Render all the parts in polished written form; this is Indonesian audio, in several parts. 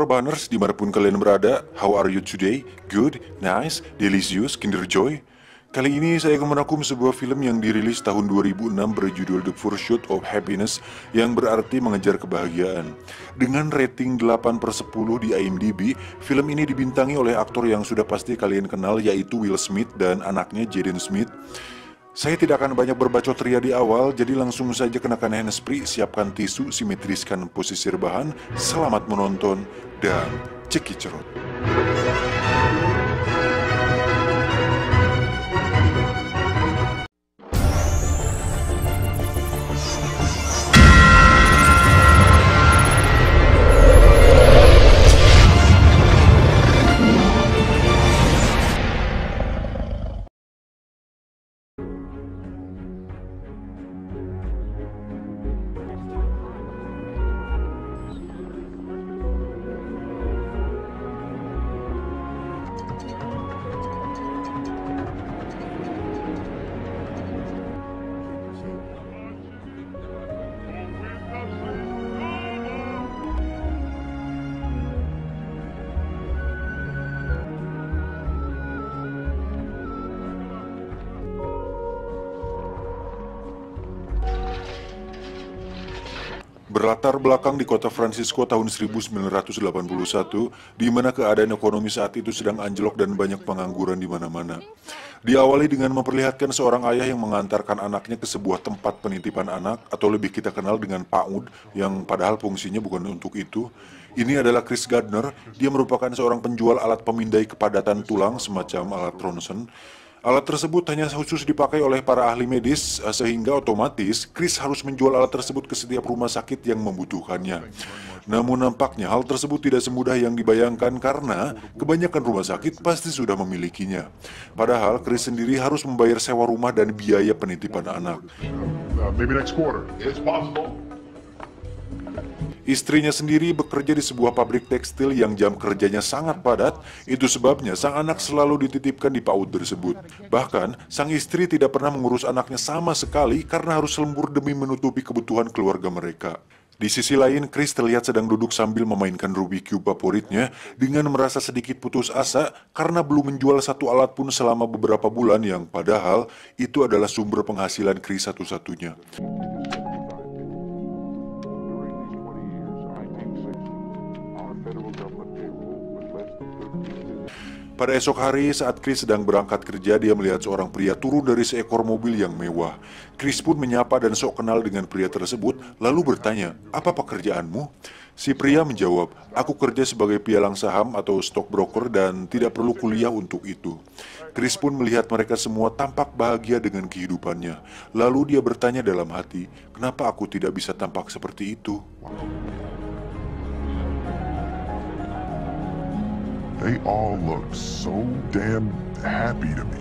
Banners, dimanapun kalian berada, how are you today? Good, nice, delicious, Kinder Joy? Kali ini saya akan merangkum sebuah film yang dirilis tahun 2006 berjudul The Pursuit of Happiness, yang berarti mengejar kebahagiaan. Dengan rating 8/10 di IMDb, film ini dibintangi oleh aktor yang sudah pasti kalian kenal, yaitu Will Smith dan anaknya Jaden Smith. Saya tidak akan banyak berbacot ria di awal, jadi langsung saja kenakan handsfree, siapkan tisu, simetriskan posisi rebahan, selamat menonton, dan cekicerot. Berlatar belakang di kota Francisco tahun 1981, di mana keadaan ekonomi saat itu sedang anjlok dan banyak pengangguran di mana-mana. Diawali dengan memperlihatkan seorang ayah yang mengantarkan anaknya ke sebuah tempat penitipan anak, atau lebih kita kenal dengan PAUD, yang padahal fungsinya bukan untuk itu. Ini adalah Chris Gardner. Dia merupakan seorang penjual alat pemindai kepadatan tulang, semacam alat ronsen. Alat tersebut hanya khusus dipakai oleh para ahli medis, sehingga otomatis Chris harus menjual alat tersebut ke setiap rumah sakit yang membutuhkannya. Namun nampaknya hal tersebut tidak semudah yang dibayangkan, karena kebanyakan rumah sakit pasti sudah memilikinya. Padahal Chris sendiri harus membayar sewa rumah dan biaya penitipan anak. Maybe next quarter. It's possible. Istrinya sendiri bekerja di sebuah pabrik tekstil yang jam kerjanya sangat padat. Itu sebabnya sang anak selalu dititipkan di PAUD tersebut. Bahkan, sang istri tidak pernah mengurus anaknya sama sekali karena harus lembur demi menutupi kebutuhan keluarga mereka. Di sisi lain, Chris terlihat sedang duduk sambil memainkan Rubik's Cube favoritnya dengan merasa sedikit putus asa karena belum menjual satu alat pun selama beberapa bulan, yang padahal itu adalah sumber penghasilan Chris satu-satunya. Pada esok hari, saat Chris sedang berangkat kerja, dia melihat seorang pria turun dari seekor mobil yang mewah. Chris pun menyapa dan sok kenal dengan pria tersebut, lalu bertanya, "Apa pekerjaanmu?" Si pria menjawab, "Aku kerja sebagai pialang saham atau stockbroker dan tidak perlu kuliah untuk itu." Chris pun melihat mereka semua tampak bahagia dengan kehidupannya. Lalu dia bertanya dalam hati, "Kenapa aku tidak bisa tampak seperti itu?" They all look so damn happy to me.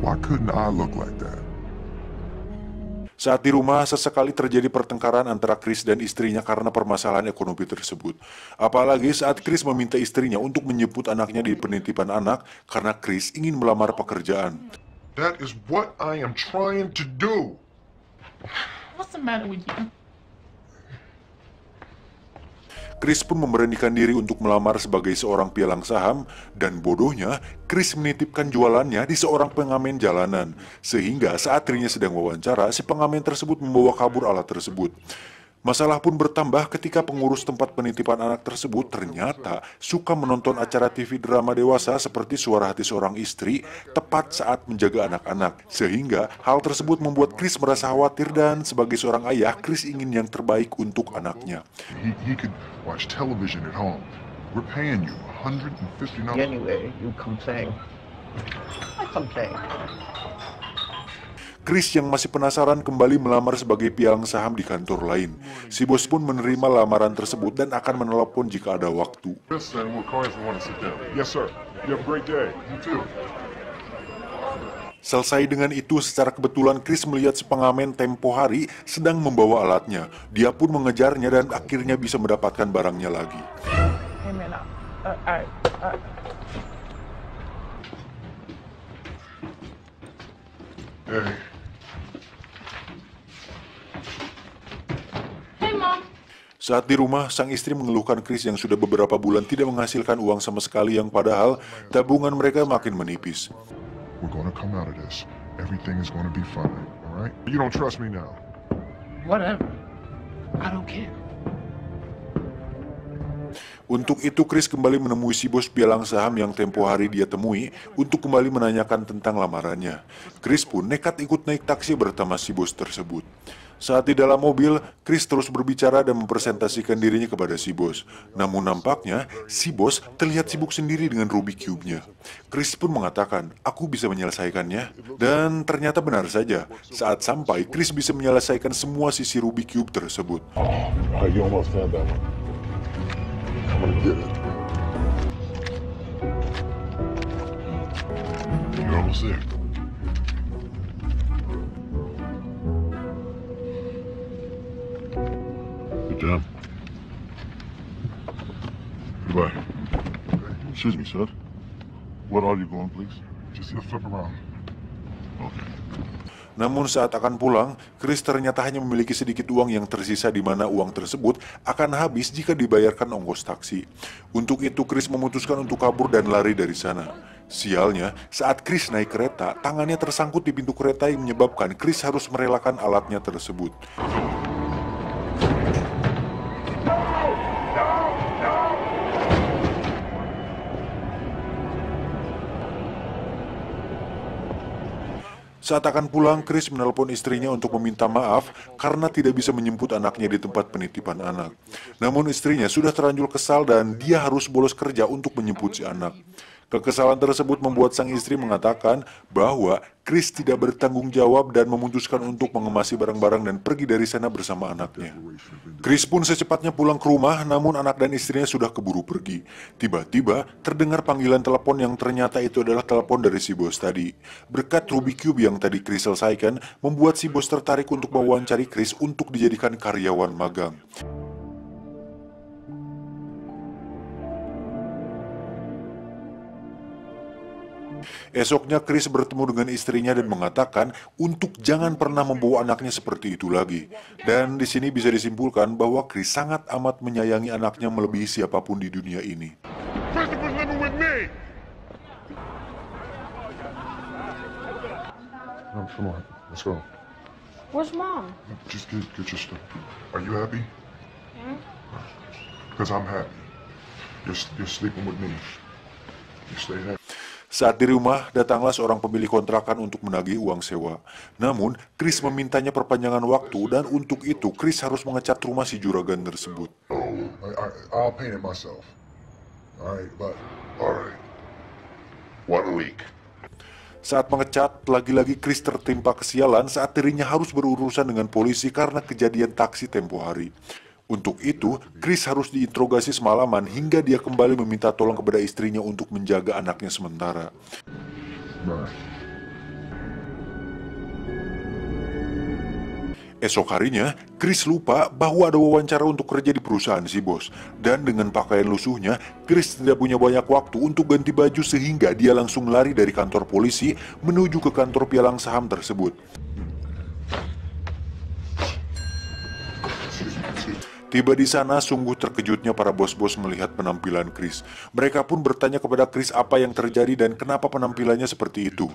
Why couldn't I look like that? Saat di rumah, sesekali terjadi pertengkaran antara Chris dan istrinya karena permasalahan ekonomi tersebut. Apalagi saat Chris meminta istrinya untuk menjemput anaknya di penitipan anak karena Chris ingin melamar pekerjaan. That is what I am trying to do. What's the matter with you? Chris pun memberanikan diri untuk melamar sebagai seorang pialang saham, dan bodohnya, Chris menitipkan jualannya di seorang pengamen jalanan. Sehingga saat dirinya sedang wawancara, si pengamen tersebut membawa kabur alat tersebut. Masalah pun bertambah ketika pengurus tempat penitipan anak tersebut ternyata suka menonton acara TV drama dewasa seperti Suara Hati Seorang Istri tepat saat menjaga anak-anak. Sehingga hal tersebut membuat Chris merasa khawatir, dan sebagai seorang ayah, Chris ingin yang terbaik untuk anaknya. He could watch television at home. We're paying you $150. Anyway, you complain. I complain. Chris yang masih penasaran kembali melamar sebagai pialang saham di kantor lain. Si bos pun menerima lamaran tersebut dan akan menelepon jika ada waktu. Listen, we'll call if we want to sit down. Yes, sir. You have a great day. You too. Selesai dengan itu, secara kebetulan Chris melihat si pengamen tempo hari sedang membawa alatnya. Dia pun mengejarnya dan akhirnya bisa mendapatkan barangnya lagi. Hey man, Hey. Hey mom. Saat di rumah, sang istri mengeluhkan Chris yang sudah beberapa bulan tidak menghasilkan uang sama sekali yang padahal tabungan mereka makin menipis. We're gonna come out of this. Everything is gonna be fine, all right? You don't trust me now. Whatever. I don't care. Untuk itu, Chris kembali menemui si bos pialang saham yang tempo hari dia temui untuk kembali menanyakan tentang lamarannya. Chris pun nekat ikut naik taksi bersama si bos tersebut. Saat di dalam mobil, Chris terus berbicara dan mempresentasikan dirinya kepada si bos. Namun nampaknya, si bos terlihat sibuk sendiri dengan Rubik Cube-nya. Chris pun mengatakan, aku bisa menyelesaikannya. Dan ternyata benar saja, saat sampai, Chris bisa menyelesaikan semua sisi Rubik Cube tersebut. You almost had that one. I'm gonna get it. You're almost there. Good job. Goodbye. Excuse me, sir. What are you going, please? Just flip around. Okay. Namun saat akan pulang, Chris ternyata hanya memiliki sedikit uang yang tersisa di mana uang tersebut akan habis jika dibayarkan ongkos taksi. Untuk itu Chris memutuskan untuk kabur dan lari dari sana. Sialnya, saat Chris naik kereta, tangannya tersangkut di pintu kereta yang menyebabkan Chris harus merelakan alatnya tersebut. Saat akan pulang, Chris menelpon istrinya untuk meminta maaf karena tidak bisa menjemput anaknya di tempat penitipan anak. Namun istrinya sudah terlanjur kesal dan dia harus bolos kerja untuk menjemput si anak. Kekesalan tersebut membuat sang istri mengatakan bahwa Chris tidak bertanggung jawab dan memutuskan untuk mengemasi barang-barang dan pergi dari sana bersama anaknya. Chris pun secepatnya pulang ke rumah, namun anak dan istrinya sudah keburu pergi. Tiba-tiba terdengar panggilan telepon yang ternyata itu adalah telepon dari si bos tadi. Berkat Rubik Cube yang tadi Chris selesaikan, membuat si bos tertarik untuk mewawancari Chris untuk dijadikan karyawan magang. Esoknya Chris bertemu dengan istrinya dan mengatakan untuk jangan pernah membawa anaknya seperti itu lagi. Dan di sini bisa disimpulkan bahwa Chris sangat amat menyayangi anaknya melebihi siapapun di dunia ini. Christopher's living with me! Come on, let's go. Where's Mom? Just get your stuff. Are you happy? Yeah. Because I'm happy. You're sleeping with me. You stay happy. Saat di rumah, datanglah seorang pemilik kontrakan untuk menagih uang sewa. Namun, Chris memintanya perpanjangan waktu dan untuk itu Chris harus mengecat rumah si juragan tersebut. I'll paint it myself. Alright, but... Alright. 1 week. Saat mengecat, lagi-lagi Chris tertimpa kesialan saat dirinya harus berurusan dengan polisi karena kejadian taksi tempo hari. Untuk itu, Chris harus diinterogasi semalaman hingga dia kembali meminta tolong kepada istrinya untuk menjaga anaknya sementara. Esok harinya, Chris lupa bahwa ada wawancara untuk kerja di perusahaan si bos. Dan dengan pakaian lusuhnya, Chris tidak punya banyak waktu untuk ganti baju sehingga dia langsung lari dari kantor polisi menuju ke kantor pialang saham tersebut. Tiba di sana, sungguh terkejutnya para bos-bos melihat penampilan Chris. Mereka pun bertanya kepada Chris apa yang terjadi dan kenapa penampilannya seperti itu.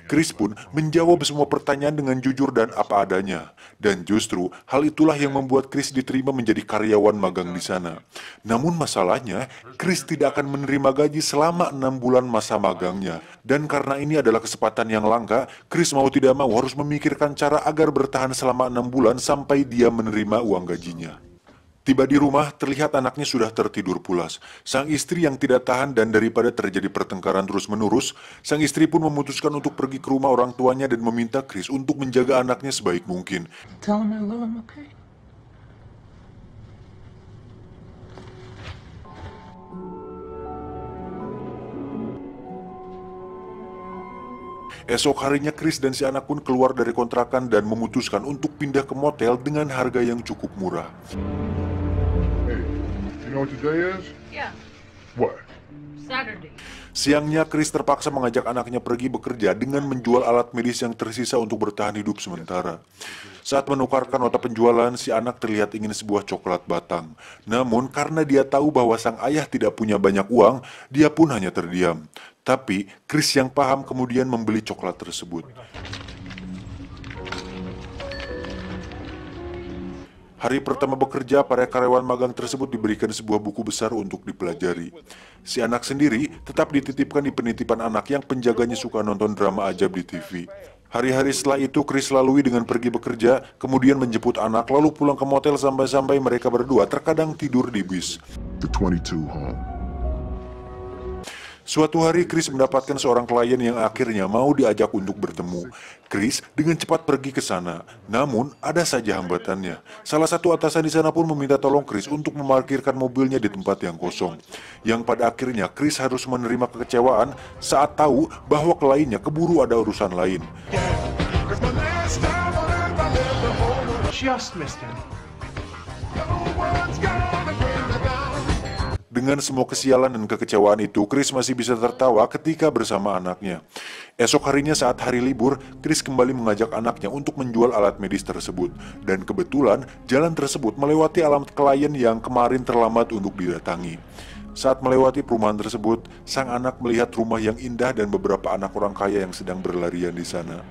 Chris pun menjawab semua pertanyaan dengan jujur dan apa adanya. Dan justru, hal itulah yang membuat Chris diterima menjadi karyawan magang di sana. Namun masalahnya, Chris tidak akan menerima gaji selama 6 bulan masa magangnya. Dan karena ini adalah kesempatan yang langka, Chris mau tidak mau harus memikirkan cara agar bertahan selama 6 bulan sampai dia menerima uang gajinya. Tiba di rumah, terlihat anaknya sudah tertidur pulas. Sang istri yang tidak tahan dan daripada terjadi pertengkaran terus-menerus, sang istri pun memutuskan untuk pergi ke rumah orang tuanya dan meminta Chris untuk menjaga anaknya sebaik mungkin. Tell him I love him, okay? Esok harinya Chris dan si anak pun keluar dari kontrakan dan memutuskan untuk pindah ke motel dengan harga yang cukup murah. Hey, you know what today is? Yeah. What? Saturday. Siangnya, Chris terpaksa mengajak anaknya pergi bekerja dengan menjual alat medis yang tersisa untuk bertahan hidup sementara. Saat menukarkan nota penjualan, si anak terlihat ingin sebuah coklat batang. Namun, karena dia tahu bahwa sang ayah tidak punya banyak uang, dia pun hanya terdiam. Tapi, Chris yang paham kemudian membeli coklat tersebut. Hari pertama bekerja, para karyawan magang tersebut diberikan sebuah buku besar untuk dipelajari. Si anak sendiri tetap dititipkan di penitipan anak yang penjaganya suka nonton drama ajab di TV. Hari-hari setelah itu, Chris lalui dengan pergi bekerja, kemudian menjemput anak, lalu pulang ke motel sampai-sampai mereka berdua terkadang tidur di bis. The 22 home. Suatu hari, Chris mendapatkan seorang klien yang akhirnya mau diajak untuk bertemu. Chris dengan cepat pergi ke sana, namun ada saja hambatannya. Salah satu atasan di sana pun meminta tolong Chris untuk memarkirkan mobilnya di tempat yang kosong. Yang pada akhirnya Chris harus menerima kekecewaan saat tahu bahwa kliennya keburu ada urusan lain. Just missed him. Dengan semua kesialan dan kekecewaan itu, Chris masih bisa tertawa ketika bersama anaknya. Esok harinya saat hari libur, Chris kembali mengajak anaknya untuk menjual alat medis tersebut. Dan kebetulan, jalan tersebut melewati alamat klien yang kemarin terlambat untuk didatangi. Saat melewati perumahan tersebut, sang anak melihat rumah yang indah dan beberapa anak orang kaya yang sedang berlarian di sana.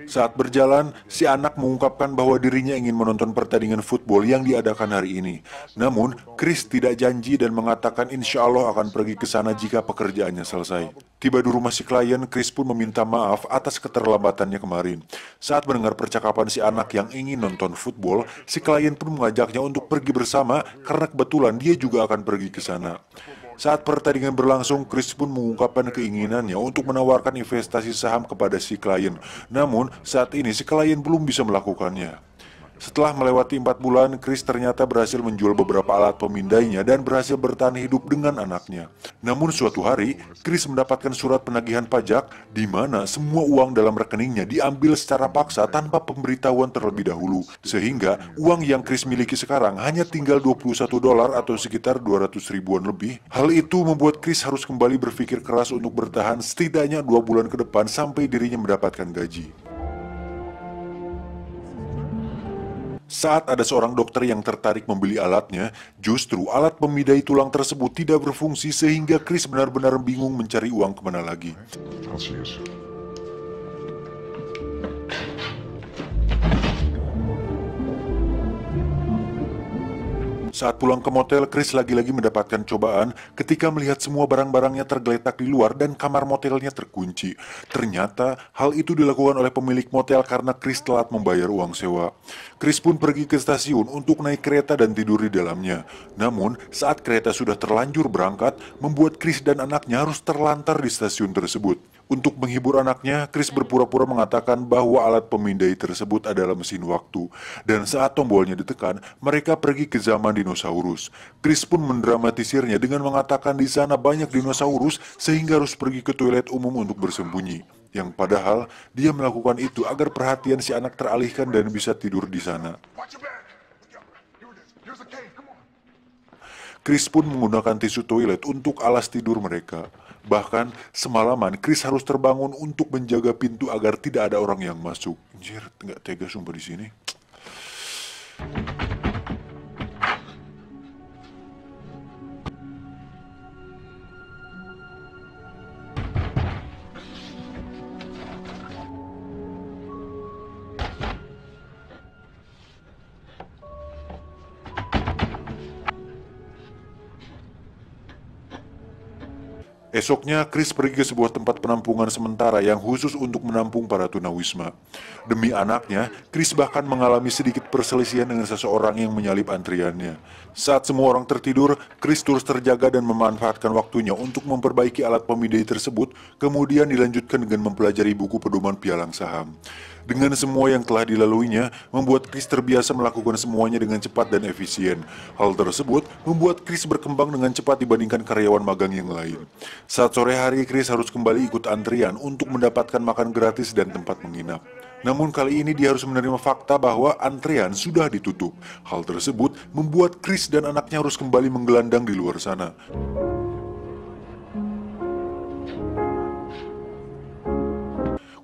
Saat berjalan, si anak mengungkapkan bahwa dirinya ingin menonton pertandingan football yang diadakan hari ini. Namun, Chris tidak janji dan mengatakan insya Allah akan pergi ke sana jika pekerjaannya selesai. Tiba di rumah si klien, Chris pun meminta maaf atas keterlambatannya kemarin. Saat mendengar percakapan si anak yang ingin nonton football, si klien pun mengajaknya untuk pergi bersama karena kebetulan dia juga akan pergi ke sana. Saat pertandingan berlangsung, Chris pun mengungkapkan keinginannya untuk menawarkan investasi saham kepada si klien. Namun, saat ini si klien belum bisa melakukannya. Setelah melewati 4 bulan, Chris ternyata berhasil menjual beberapa alat pemindainya dan berhasil bertahan hidup dengan anaknya. Namun suatu hari, Chris mendapatkan surat penagihan pajak di mana semua uang dalam rekeningnya diambil secara paksa tanpa pemberitahuan terlebih dahulu. Sehingga uang yang Chris miliki sekarang hanya tinggal $21 atau sekitar 200 ribuan lebih. Hal itu membuat Chris harus kembali berpikir keras untuk bertahan setidaknya 2 bulan ke depan sampai dirinya mendapatkan gaji. Saat ada seorang dokter yang tertarik membeli alatnya, justru alat pemindai tulang tersebut tidak berfungsi sehingga Chris benar-benar bingung mencari uang kemana lagi. I'll see you soon. Saat pulang ke motel, Chris lagi-lagi mendapatkan cobaan ketika melihat semua barang-barangnya tergeletak di luar dan kamar motelnya terkunci. Ternyata hal itu dilakukan oleh pemilik motel karena Chris telat membayar uang sewa. Chris pun pergi ke stasiun untuk naik kereta dan tidur di dalamnya. Namun, saat kereta sudah terlanjur berangkat, membuat Chris dan anaknya harus terlantar di stasiun tersebut. Untuk menghibur anaknya, Chris berpura-pura mengatakan bahwa alat pemindai tersebut adalah mesin waktu. Dan saat tombolnya ditekan, mereka pergi ke zaman dinosaurus. Chris pun mendramatisirnya dengan mengatakan di sana banyak dinosaurus sehingga harus pergi ke toilet umum untuk bersembunyi. Yang padahal, dia melakukan itu agar perhatian si anak teralihkan dan bisa tidur di sana. Chris pun menggunakan tisu toilet untuk alas tidur mereka. Bahkan semalaman Chris harus terbangun untuk menjaga pintu agar tidak ada orang yang masuk. Anjir, nggak tega sumpah di sini. Esoknya, Chris pergi ke sebuah tempat penampungan sementara yang khusus untuk menampung para tunawisma. Demi anaknya, Chris bahkan mengalami sedikit perselisihan dengan seseorang yang menyalip antriannya. Saat semua orang tertidur, Chris terus terjaga dan memanfaatkan waktunya untuk memperbaiki alat pemindai tersebut, kemudian dilanjutkan dengan mempelajari buku pedoman pialang saham. Dengan semua yang telah dilaluinya, membuat Chris terbiasa melakukan semuanya dengan cepat dan efisien. Hal tersebut membuat Chris berkembang dengan cepat dibandingkan karyawan magang yang lain. Saat sore hari, Chris harus kembali ikut antrian untuk mendapatkan makan gratis dan tempat menginap. Namun kali ini dia harus menerima fakta bahwa antrean sudah ditutup. Hal tersebut membuat Chris dan anaknya harus kembali menggelandang di luar sana.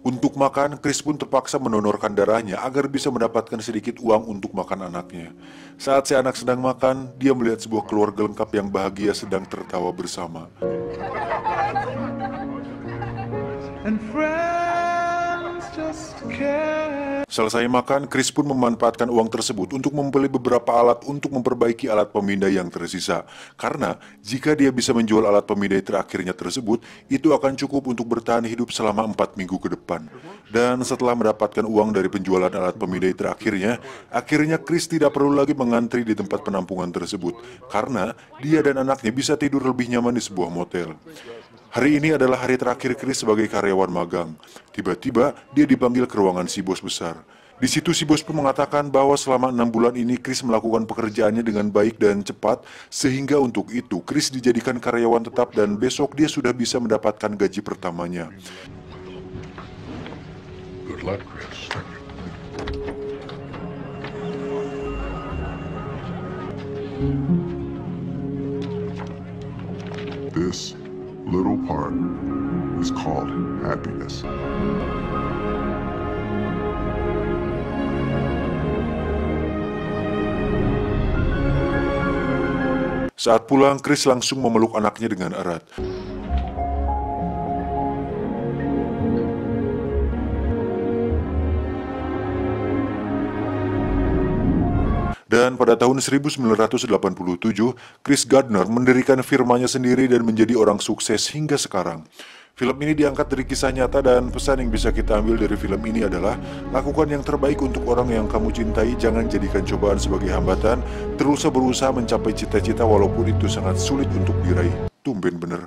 Untuk makan, Chris pun terpaksa mendonorkan darahnya agar bisa mendapatkan sedikit uang untuk makan anaknya. Saat si anak sedang makan, dia melihat sebuah keluarga lengkap yang bahagia sedang tertawa bersama. Selesai makan, Chris pun memanfaatkan uang tersebut untuk membeli beberapa alat untuk memperbaiki alat pemindai yang tersisa. Karena jika dia bisa menjual alat pemindai terakhirnya tersebut, itu akan cukup untuk bertahan hidup selama 4 minggu ke depan. Dan setelah mendapatkan uang dari penjualan alat pemindai terakhirnya, akhirnya Chris tidak perlu lagi mengantri di tempat penampungan tersebut. Karena dia dan anaknya bisa tidur lebih nyaman di sebuah motel. Hari ini adalah hari terakhir Chris sebagai karyawan magang. Tiba-tiba dia dipanggil ke ruangan si bos besar. Di situ si bos pun mengatakan bahwa selama 6 bulan ini Chris melakukan pekerjaannya dengan baik dan cepat, sehingga untuk itu Chris dijadikan karyawan tetap dan besok dia sudah bisa mendapatkan gaji pertamanya. Good luck, Chris. This little part is called happiness. Saat pulang, Chris langsung memeluk anaknya dengan erat. Dan pada tahun 1987, Chris Gardner mendirikan firmanya sendiri dan menjadi orang sukses hingga sekarang. Film ini diangkat dari kisah nyata dan pesan yang bisa kita ambil dari film ini adalah lakukan yang terbaik untuk orang yang kamu cintai, jangan jadikan cobaan sebagai hambatan, terus berusaha mencapai cita-cita walaupun itu sangat sulit untuk diraih. Tumben bener.